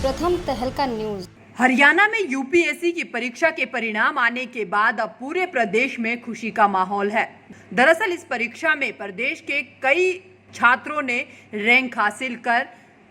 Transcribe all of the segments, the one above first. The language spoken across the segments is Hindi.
प्रथम तहलका न्यूज। हरियाणा में यूपीएससी की परीक्षा के परिणाम आने के बाद अब पूरे प्रदेश में खुशी का माहौल है। दरअसल इस परीक्षा में प्रदेश के कई छात्रों ने रैंक हासिल कर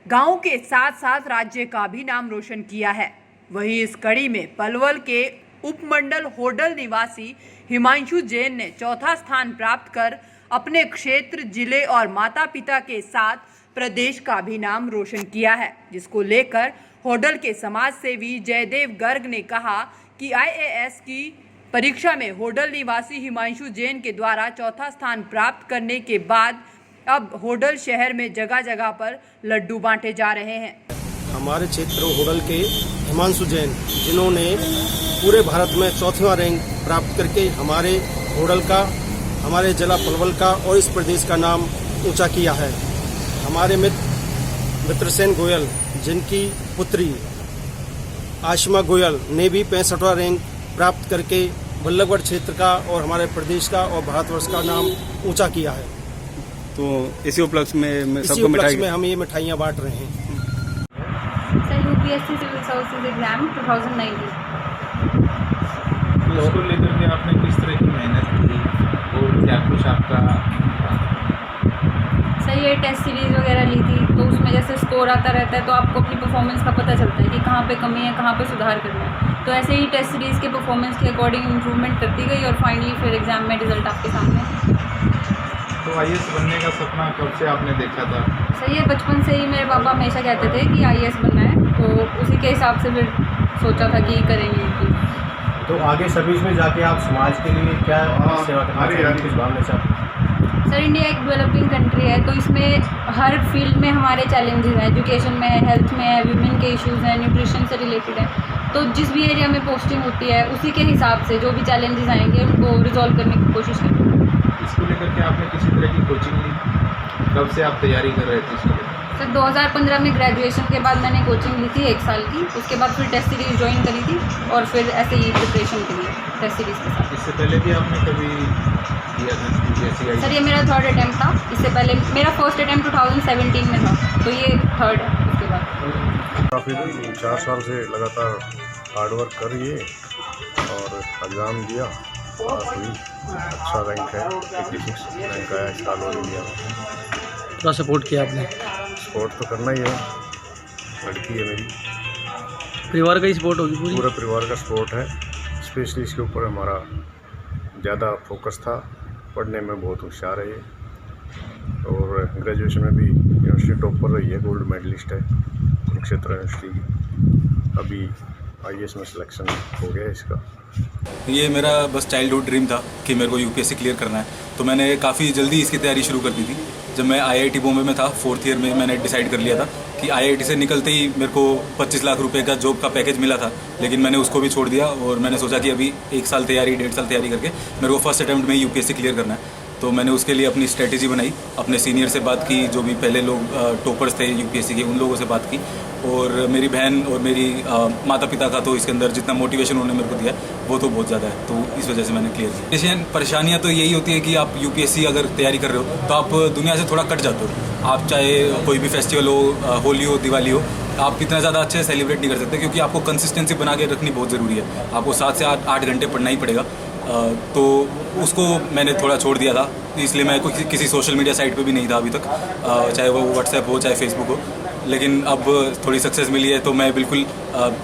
गांव के साथ साथ राज्य का भी नाम रोशन किया है। वहीं इस कड़ी में पलवल के उपमंडल होडल निवासी हिमांशु जैन ने चौथा स्थान प्राप्त कर अपने क्षेत्र, जिले और माता पिता के साथ प्रदेश का भी नाम रोशन किया है, जिसको लेकर होडल के समाज सेवी जयदेव गर्ग ने कहा कि आईएएस की परीक्षा में होडल निवासी हिमांशु जैन के द्वारा चौथा स्थान प्राप्त करने के बाद अब होडल शहर में जगह जगह पर लड्डू बांटे जा रहे हैं। हमारे क्षेत्र होडल के हिमांशु जैन, जिन्होंने पूरे भारत में चौथवा रैंक प्राप्त करके हमारे होडल का, हमारे जिला पलवल का और इस प्रदेश का नाम ऊंचा किया है। हमारे मित्रसेन गोयल, जिनकी पुत्री आशिमा गोयल ने भी 65वां रैंक प्राप्त करके बल्लभगढ़ क्षेत्र का और हमारे प्रदेश का और भारतवर्ष का नाम ऊंचा किया है। तो इसी उपलक्ष्य में सबको मिठाई में हम ये मिठाइयाँ बांट रहे हैं। Sir, UPSC civil services exam 2019 इसको लेकर के आपने किस तरह की मेहनत की और क्या कुछ आपका? सर, ये टेस्ट सीरीज़ वगैरह ली थी, तो उसमें जैसे स्कोर आता रहता है तो आपको अपनी परफॉर्मेंस का पता चलता है कि कहाँ पे कमी है, कहाँ पे सुधार करना है। तो ऐसे ही टेस्ट सीरीज़ के परफॉर्मेंस के अकॉर्डिंग इम्प्रूवमेंट करती गई और फाइनली फिर एग्जाम में रिजल्ट आपके सामने। तो आईएएस बनने का सपना कब से आपने देखा था? सर, ये बचपन से ही मेरे पापा हमेशा कहते थे कि आईएएस बनना है, तो उसी के हिसाब से फिर सोचा था कि करेंगे। तो आगे सर्विस में जाके आप समाज के लिए क्या सेवा करना किस भावना से? सर, इंडिया एक डेवलपिंग कंट्री है, तो इसमें हर फील्ड में हमारे चैलेंजेस हैं। एजुकेशन में है, हेल्थ में है, वीमेन के इश्यूज़ हैं, न्यूट्रिशन से रिलेटेड है। तो जिस भी एरिया में पोस्टिंग होती है उसी के हिसाब से जो भी चैलेंजेस आएंगे उनको रिजॉल्व करने की कोशिश करेंगे। इसको लेकर के आपने किसी तरह की कोचिंग ली? कब से आप तैयारी कर रहे थे इसको? सर, 2015 में ग्रेजुएशन के बाद मैंने कोचिंग ली थी 1 साल की। उसके बाद फिर टेस्ट सीरीज़ ज्वाइन करी थी और फिर ऐसे ही प्रिपरेशन के लिए टेस्ट सीरीज़ के साथ। इससे पहले भी आपने कभी किया था यूपीएससी? सर, ये मेरा 3rd अटैम्प्ट था। इससे पहले मेरा 1st अटैम्प्ट 2017 में था, तो ये 3rd है उसके बाद। काफ़ी 4 साल से लगातार हार्डवर्क कर रही है और एग्ज़ाम दिया, अच्छा रैंक है, 86 रैंक आया इस साल ऑल इंडिया में। थोड़ा सपोर्ट किया आपने? सपोर्ट तो करना ही है, लड़की है मेरी, परिवार का ही सपोर्ट होगी? पूरे परिवार का सपोर्ट है। स्पेशली इसके ऊपर हमारा ज़्यादा फोकस था, पढ़ने में बहुत होशियार है ये और ग्रेजुएशन में भी यूनिवर्सिटी टॉपर रही है, गोल्ड मेडलिस्ट है कुरुक्षेत्र यूनिवर्सिटी की। अभी आईएएस में सिलेक्शन हो गया इसका। ये मेरा बस चाइल्डहुड ड्रीम था कि मेरे को यूपीएससी क्लियर करना है, तो मैंने काफ़ी जल्दी इसकी तैयारी शुरू कर दी थी। जब मैं आईआईटी बॉम्बे में था 4th ईयर में, मैंने डिसाइड कर लिया था कि आईआईटी से निकलते ही मेरे को 25 लाख रुपए का जॉब का पैकेज मिला था, लेकिन मैंने उसको भी छोड़ दिया और मैंने सोचा कि अभी 1 साल तैयारी, 1.5 साल तैयारी करके मेरे को फर्स्ट अटैम्प्ट में यूपीएससी क्लियर करना है। तो मैंने उसके लिए अपनी स्ट्रेटेजी बनाई, अपने सीनियर से बात की, जो भी पहले लोग टॉपर्स थे यूपीएससी के, उन लोगों से बात की और मेरी बहन और मेरी माता पिता का तो इसके अंदर जितना मोटिवेशन उन्होंने मेरे को दिया वो तो बहुत ज़्यादा है, तो इस वजह से मैंने क्लियर किया। परेशानियाँ तो यही होती है कि आप यूपीएससी अगर तैयारी कर रहे हो तो आप दुनिया से थोड़ा कट जाते हो। आप चाहे कोई भी फेस्टिवल हो, होली हो, दिवाली हो, आप इतना ज़्यादा अच्छे से सेलिब्रेट नहीं कर सकते क्योंकि आपको कंसिस्टेंसी बना के रखनी बहुत ज़रूरी है। आपको 7 से 8 घंटे पढ़ना ही पड़ेगा, तो उसको मैंने थोड़ा छोड़ दिया था। इसलिए मैं किसी सोशल मीडिया साइट पे भी नहीं था अभी तक, चाहे वो व्हाट्सएप हो चाहे फेसबुक हो। लेकिन अब थोड़ी सक्सेस मिली है तो मैं बिल्कुल,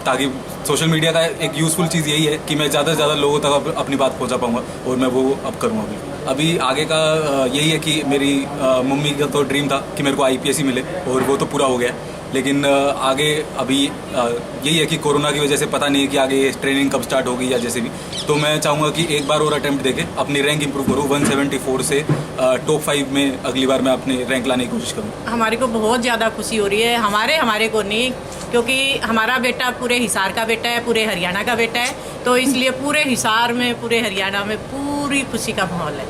ताकि सोशल मीडिया का एक यूज़फुल चीज़ यही है कि मैं ज़्यादा से ज़्यादा लोगों तक अपनी बात पहुंचा पाऊंगा और मैं वो अब करूँगा। अभी आगे का यही है कि मेरी मम्मी का तो ड्रीम था कि मेरे को आईपीएस मिले और वो तो पूरा हो गया, लेकिन आगे अभी यही है कि कोरोना की वजह से पता नहीं है कि आगे ट्रेनिंग कब स्टार्ट होगी या जैसे भी। तो मैं चाहूँगा कि एक बार और अटेम्प्ट देके अपनी रैंक इंप्रूव करूँ, 174 से टॉप 5 में अगली बार मैं अपनी रैंक लाने की कोशिश करूँ। हमारे को बहुत ज़्यादा खुशी हो रही है, हमारे को नहीं, क्योंकि हमारा बेटा पूरे हिसार का बेटा है, पूरे हरियाणा का बेटा है, तो इसलिए पूरे हिसार में, पूरे हरियाणा में पूरी खुशी का माहौल है।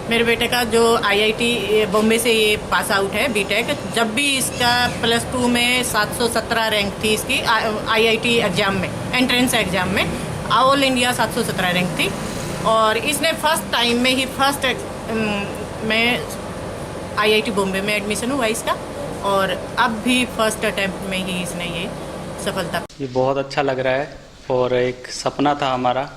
मेरे बेटे का जो आईआईटी बॉम्बे से ये पास आउट है बीटेक, जब भी इसका +2 में 717 रैंक थी इसकी आईआईटी एग्ज़ाम में, एंट्रेंस एग्ज़ाम में ऑल इंडिया 717 रैंक थी और इसने फर्स्ट टाइम में ही फर्स्ट में आईआईटी बॉम्बे में एडमिशन हुआ इसका और अब भी फर्स्ट अटेम्प्ट में ही इसने ये सफलता। ये बहुत अच्छा लग रहा है और एक सपना था हमारा,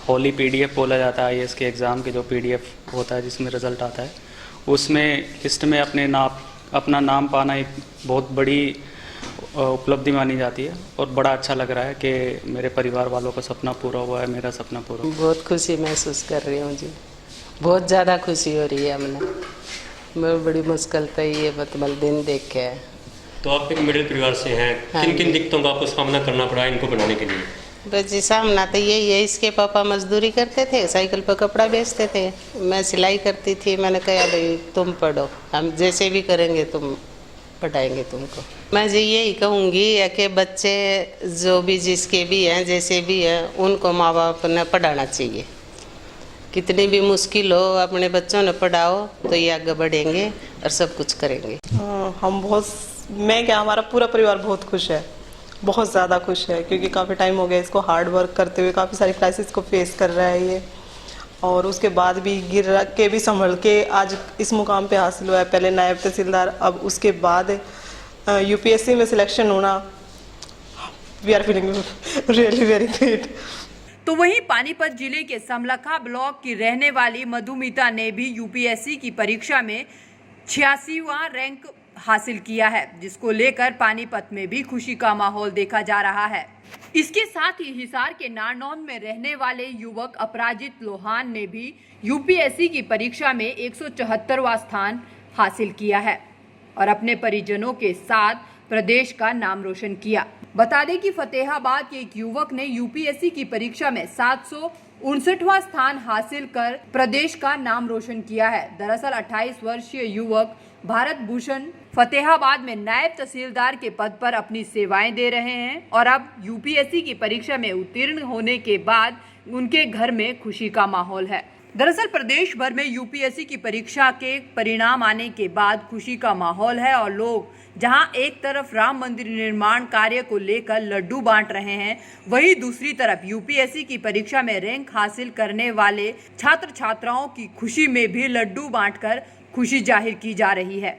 होली पीडीएफ बोला जाता है IAS के एग्ज़ाम के जो पीडीएफ होता है जिसमें रिज़ल्ट आता है, उसमें लिस्ट में अपना नाम पाना एक बहुत बड़ी उपलब्धि मानी जाती है और बड़ा अच्छा लग रहा है कि मेरे परिवार वालों का सपना पूरा हुआ है, मेरा सपना पूरा हुआ। बहुत खुशी महसूस कर रही हूँ जी, बहुत ज़्यादा खुशी हो रही है हमने। मैं बड़ी मुश्किल था ये मतलब दिन देख के। तो आप एक मिडिल परिवार से हैं, किन किन दिक्कतों का आपको सामना करना पड़ा इनको बनाने के लिए? बस जी सामना तो यही है, इसके पापा मजदूरी करते थे, साइकिल पर कपड़ा बेचते थे, मैं सिलाई करती थी। मैंने कहा भाई तुम पढ़ो, हम जैसे भी करेंगे तुम पढ़ाएंगे तुमको। मैं जी यही कहूँगी कि बच्चे जो भी जिसके भी हैं जैसे भी हैं उनको माँ बाप ने पढ़ाना चाहिए। कितनी भी मुश्किल हो अपने बच्चों ने पढ़ाओ तो ये आगे बढ़ेंगे और सब कुछ करेंगे। हमारा पूरा परिवार बहुत खुश है, बहुत ज़्यादा खुश है, क्योंकि काफ़ी टाइम हो गया इसको हार्ड वर्क करते हुए, काफ़ी सारी क्राइसिस को फेस कर रहा है ये, और उसके बाद भी गिर के भी संभल के आज इस मुकाम पे हासिल हुआ है। पहले नायब तहसीलदार, अब उसके बाद UPSC में सिलेक्शन होना। We are feeling really very great. तो वहीं पानीपत जिले के समलखा ब्लॉक की रहने वाली मधुमिता ने भी UPSC की परीक्षा में 86वां रैंक हासिल किया है, जिसको लेकर पानीपत में भी खुशी का माहौल देखा जा रहा है। इसके साथ ही हिसार के नारनौंद में रहने वाले युवक अपराजित लोहान ने भी UPSC की परीक्षा में 174वां स्थान हासिल किया है और अपने परिजनों के साथ प्रदेश का नाम रोशन किया। बता दें कि फतेहाबाद के एक युवक ने UPSC की परीक्षा में 759वां स्थान हासिल कर प्रदेश का नाम रोशन किया है। दरअसल 28 वर्षीय युवक भारत भूषण फतेहाबाद में नायब तहसीलदार के पद पर अपनी सेवाएं दे रहे हैं और अब UPSC की परीक्षा में उत्तीर्ण होने के बाद उनके घर में खुशी का माहौल है। दरअसल प्रदेश भर में UPSC की परीक्षा के परिणाम आने के बाद खुशी का माहौल है और लोग जहां एक तरफ राम मंदिर निर्माण कार्य को लेकर लड्डू बांट रहे हैं, वहीं दूसरी तरफ UPSC की परीक्षा में रैंक हासिल करने वाले छात्र छात्राओं की खुशी में भी लड्डू बांटकर खुशी जाहिर की जा रही है।